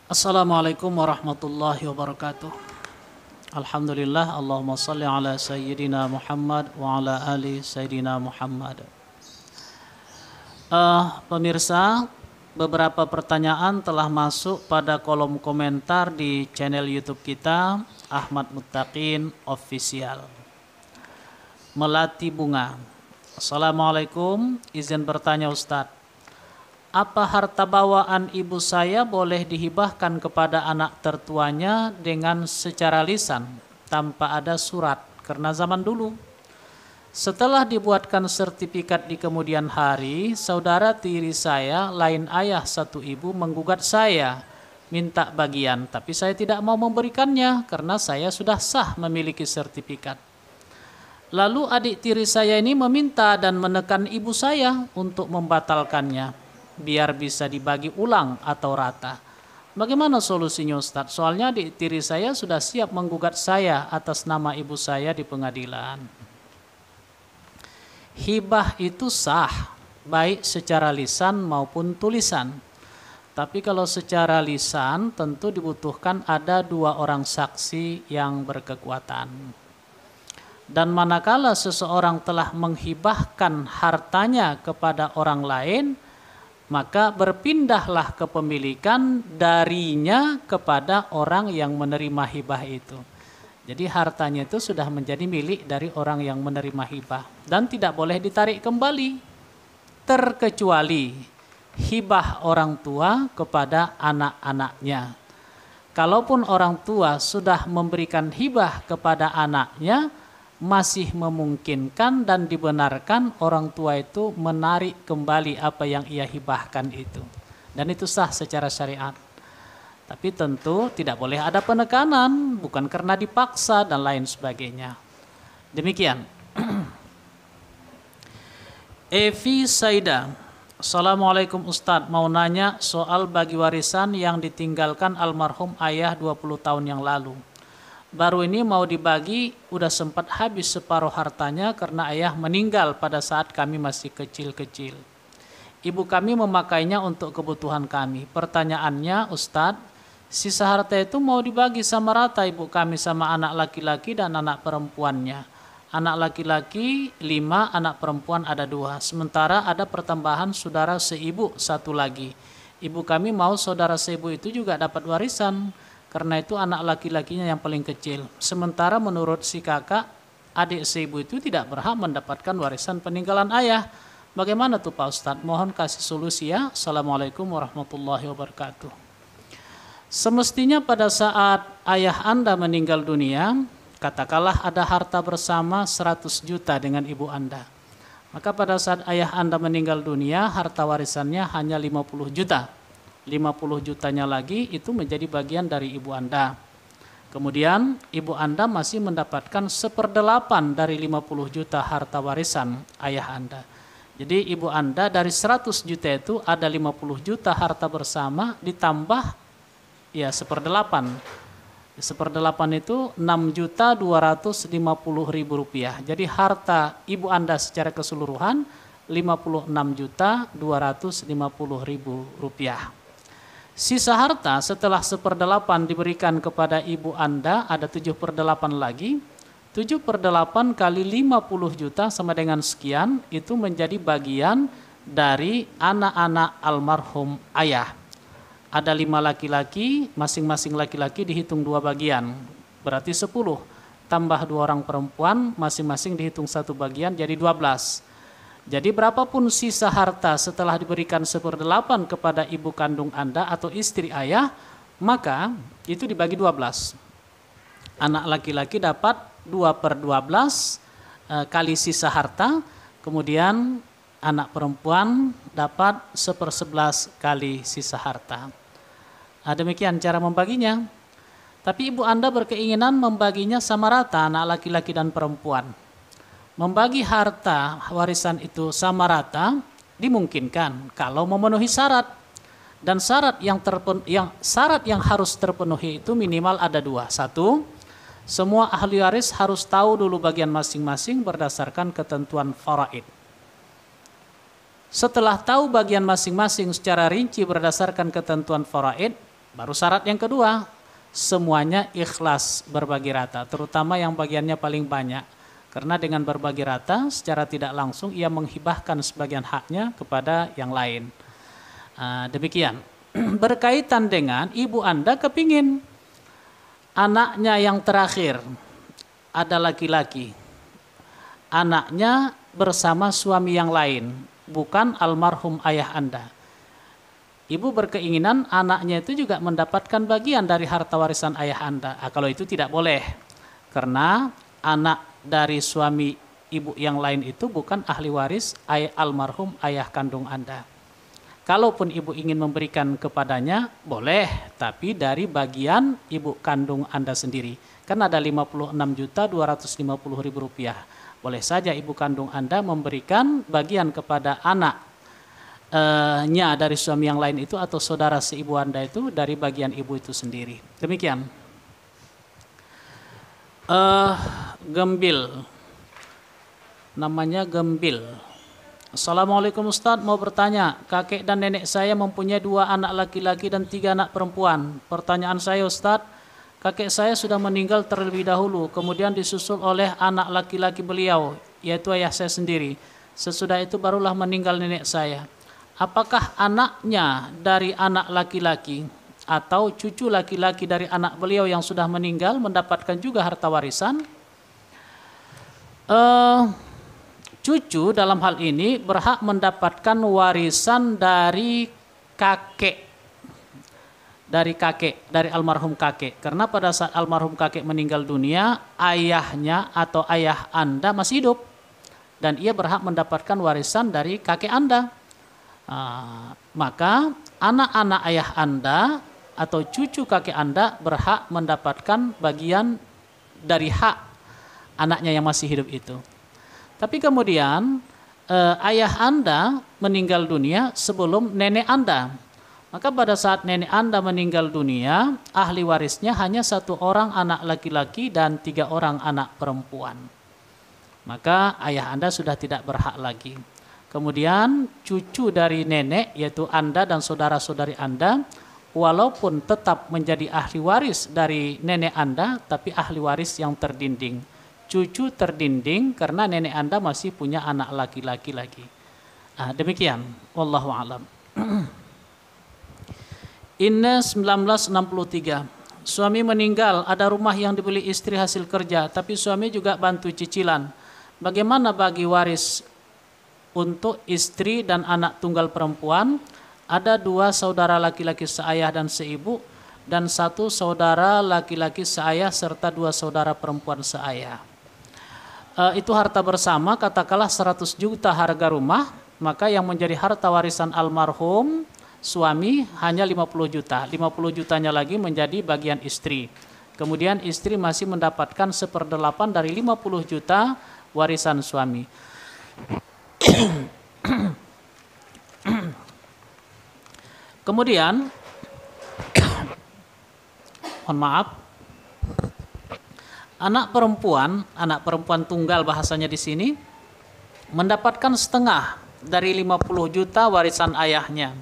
Assalamualaikum warahmatullahi wabarakatuh. Alhamdulillah, Allahumma salli ala Sayyidina Muhammad wa ala ali Sayyidina Muhammad. Pemirsa, beberapa pertanyaan telah masuk pada kolom komentar di channel YouTube kita, Ahmad Muttaqin Official. Melati Bunga. Assalamualaikum, izin bertanya Ustadz. Apa harta bawaan ibu saya boleh dihibahkan kepada anak tertuanya dengan secara lisan tanpa ada surat? Karena zaman dulu setelah dibuatkan sertifikat di kemudian hari, saudara tiri saya lain ayah satu ibu menggugat saya minta bagian, tapi saya tidak mau memberikannya karena saya sudah sah memiliki sertifikat. Lalu adik tiri saya ini meminta dan menekan ibu saya untuk membatalkannya biar bisa dibagi ulang atau rata. Bagaimana solusinya Ustadz? Soalnya adik tiri saya sudah siap menggugat saya atas nama ibu saya di pengadilan. Hibah itu sah, baik secara lisan maupun tulisan. Tapi kalau secara lisan tentu dibutuhkan ada 2 orang saksi yang berkekuatan. Dan manakala seseorang telah menghibahkan hartanya kepada orang lain, maka berpindahlah kepemilikan darinya kepada orang yang menerima hibah itu. Jadi hartanya itu sudah menjadi milik dari orang yang menerima hibah dan tidak boleh ditarik kembali, terkecuali hibah orang tua kepada anak-anaknya. Kalaupun orang tua sudah memberikan hibah kepada anaknya, masih memungkinkan dan dibenarkan orang tua itu menarik kembali apa yang ia hibahkan itu. Dan itu sah secara syariat. Tapi tentu tidak boleh ada penekanan, bukan karena dipaksa dan lain sebagainya. Demikian. Evi Saida. Assalamualaikum Ustadz, mau nanya soal bagi warisan yang ditinggalkan almarhum ayah 20 tahun yang lalu. Baru ini mau dibagi, udah sempat habis separuh hartanya karena ayah meninggal pada saat kami masih kecil-kecil. Ibu kami memakainya untuk kebutuhan kami. Pertanyaannya, Ustadz, sisa harta itu mau dibagi sama rata ibu kami sama anak laki-laki dan anak perempuannya. Anak laki-laki 5, anak perempuan ada 2. Sementara ada pertambahan saudara seibu 1 lagi. Ibu kami mau saudara seibu itu juga dapat warisan. Karena itu anak laki-lakinya yang paling kecil. Sementara menurut si kakak, adik seibu itu tidak berhak mendapatkan warisan peninggalan ayah. Bagaimana tuh Pak Ustadz? Mohon kasih solusi ya. Assalamualaikum warahmatullahi wabarakatuh. Semestinya pada saat ayah Anda meninggal dunia, katakanlah ada harta bersama 100 juta dengan ibu Anda. Maka pada saat ayah Anda meninggal dunia, harta warisannya hanya 50 juta. 50 jutanya lagi itu menjadi bagian dari ibu Anda. Kemudian ibu Anda masih mendapatkan 1/8 dari 50 juta harta warisan ayah Anda. Jadi ibu Anda dari 100 juta itu ada 50 juta harta bersama ditambah ya 1/8. 1/8 itu 6.250.000 rupiah. Jadi harta ibu Anda secara keseluruhan 56.250.000 rupiah. Sisa harta setelah 1/8 diberikan kepada ibu Anda ada 7/8 lagi. 7/8 kali 50 juta sama dengan sekian, itu menjadi bagian dari anak-anak almarhum ayah. Ada 5 laki-laki, masing-masing laki-laki dihitung 2 bagian, berarti 10. Tambah 2 orang perempuan, masing-masing dihitung 1 bagian, jadi 12. Jadi berapapun sisa harta setelah diberikan 1/8 kepada ibu kandung Anda atau istri ayah, maka itu dibagi 12. Anak laki-laki dapat 2/12 kali sisa harta, kemudian anak perempuan dapat 1/11 kali sisa harta. Demikian cara membaginya. Tapi ibu Anda berkeinginan membaginya sama rata anak laki-laki dan perempuan. Membagi harta warisan itu sama rata dimungkinkan kalau memenuhi syarat. Dan syarat yang harus terpenuhi itu minimal ada 2. 1, semua ahli waris harus tahu dulu bagian masing-masing berdasarkan ketentuan faraid. Setelah tahu bagian masing-masing secara rinci berdasarkan ketentuan faraid, Baru syarat yang kedua, semuanya ikhlas berbagi rata, terutama yang bagiannya paling banyak. Karena dengan berbagi rata, secara tidak langsung ia menghibahkan sebagian haknya kepada yang lain. Demikian. Berkaitan dengan ibu Anda kepingin anaknya yang terakhir ada laki-laki. Anaknya bersama suami yang lain, bukan almarhum ayah Anda. Ibu berkeinginan anaknya itu juga mendapatkan bagian dari harta warisan ayah Anda. Kalau itu tidak boleh. Karena anak dari suami ibu yang lain itu bukan ahli waris almarhum ayah kandung Anda. Kalaupun ibu ingin memberikan kepadanya, boleh, tapi dari bagian ibu kandung Anda sendiri. Kan ada 56.250.000 rupiah. Boleh saja ibu kandung Anda memberikan bagian kepada anaknya dari suami yang lain itu, atau saudara seibu Anda itu dari bagian ibu itu sendiri. Demikian. Gembil. Namanya Gembil. Assalamualaikum Ustadz, mau bertanya, kakek dan nenek saya mempunyai 2 anak laki-laki dan 3 anak perempuan. Pertanyaan saya Ustadz, kakek saya sudah meninggal terlebih dahulu, kemudian disusul oleh anak laki-laki beliau, yaitu ayah saya sendiri. Sesudah itu barulah meninggal nenek saya. Apakah anaknya dari anak laki-laki atau cucu laki-laki dari anak beliau yang sudah meninggal mendapatkan juga harta warisan? Cucu dalam hal ini berhak mendapatkan warisan dari kakek, dari almarhum kakek. Karena pada saat almarhum kakek meninggal dunia, ayahnya atau ayah Anda masih hidup, dan ia berhak mendapatkan warisan dari kakek Anda. Maka anak-anak ayah Anda atau cucu kakek Anda berhak mendapatkan bagian dari hak anaknya yang masih hidup itu. Tapi kemudian ayah Anda meninggal dunia sebelum nenek Anda. Maka pada saat nenek Anda meninggal dunia, ahli warisnya hanya 1 orang anak laki-laki dan 3 orang anak perempuan. Maka ayah Anda sudah tidak berhak lagi. Kemudian cucu dari nenek, yaitu Anda dan saudara-saudari Anda, walaupun tetap menjadi ahli waris dari nenek Anda, tapi ahli waris yang terdinding. Cucu terdinding karena nenek Anda masih punya anak laki-laki lagi. Demikian, wallahu a'lam. Inna 1963. Suami meninggal, ada rumah yang dibeli istri hasil kerja, tapi suami juga bantu cicilan. Bagaimana bagi waris untuk istri dan anak tunggal perempuan? Ada 2 saudara laki-laki seayah dan seibu, dan 1 saudara laki-laki seayah serta 2 saudara perempuan seayah. Itu harta bersama, katakanlah 100 juta harga rumah, maka yang menjadi harta warisan almarhum suami hanya 50 juta. 50 jutanya lagi menjadi bagian istri. Kemudian istri masih mendapatkan 1/8 dari 50 juta warisan suami. Kemudian mohon maaf, anak perempuan tunggal bahasanya di sini mendapatkan setengah dari 50 juta warisan ayahnya.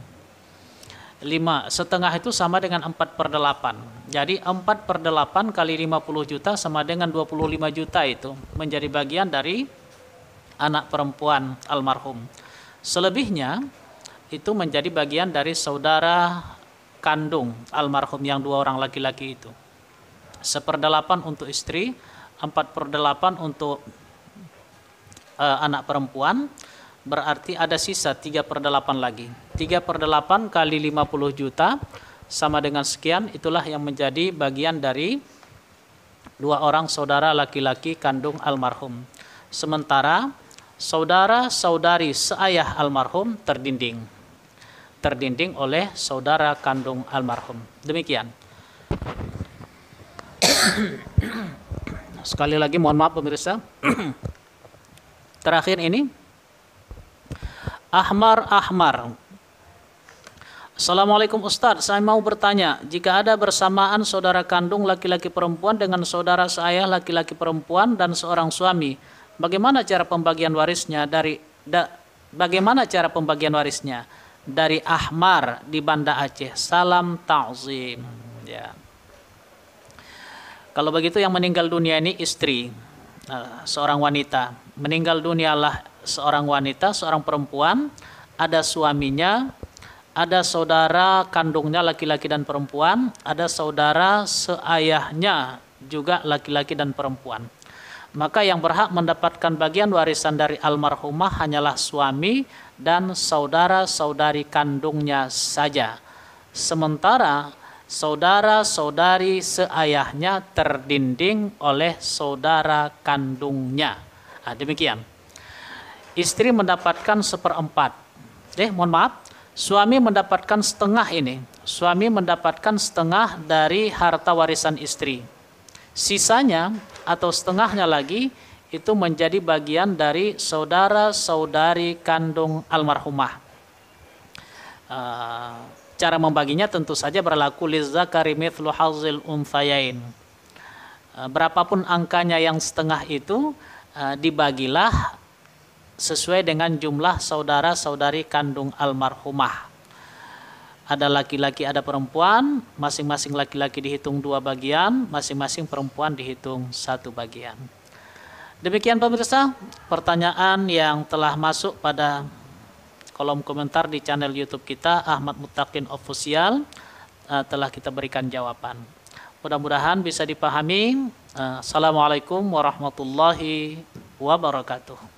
Setengah itu sama dengan 4/8. Jadi 4/8 kali 50 juta sama dengan 25 juta, itu menjadi bagian dari anak perempuan almarhum. Selebihnya itu menjadi bagian dari saudara kandung almarhum yang 2 orang laki-laki itu. 1/8 untuk istri, 4/8 untuk anak perempuan, berarti ada sisa 3/8 lagi. 3/8 kali 50 juta sama dengan sekian, itulah yang menjadi bagian dari 2 orang saudara laki-laki kandung almarhum. Sementara saudara-saudari seayah almarhum terdinding oleh saudara kandung almarhum. Demikian. Sekali lagi mohon maaf pemirsa. Terakhir ini Ahmar. Assalamualaikum Ustadz, saya mau bertanya, jika ada bersamaan saudara kandung laki-laki perempuan dengan saudara seayah laki-laki perempuan dan seorang suami, bagaimana cara pembagian warisnya dari Ahmar di Banda Aceh. Salam ta'zim. Ya. Kalau begitu yang meninggal dunia ini istri, seorang wanita. Meninggal dunialah seorang wanita, seorang perempuan, ada suaminya, ada saudara kandungnya laki-laki dan perempuan, ada saudara seayahnya juga laki-laki dan perempuan. Maka yang berhak mendapatkan bagian warisan dari almarhumah hanyalah suami dan saudara-saudari kandungnya saja. Sementara saudara-saudari seayahnya terdinding oleh saudara kandungnya. Nah, demikian. Istri mendapatkan 1/4. Mohon maaf, suami mendapatkan setengah ini. Suami mendapatkan setengah dari harta warisan istri. Sisanya atau setengahnya lagi itu menjadi bagian dari saudara-saudari kandung almarhumah. Cara membaginya tentu saja berlaku lizzakari mithlu hazzil unthayain. Berapapun angkanya yang setengah itu dibagilah sesuai dengan jumlah saudara-saudari kandung almarhumah. Ada laki-laki, ada perempuan, masing-masing laki-laki dihitung 2 bagian, masing-masing perempuan dihitung 1 bagian. Demikian pemirsa, pertanyaan yang telah masuk pada kolom komentar di channel YouTube kita Ahmad Muttaqin Official telah kita berikan jawaban. Mudah-mudahan bisa dipahami. Assalamualaikum warahmatullahi wabarakatuh.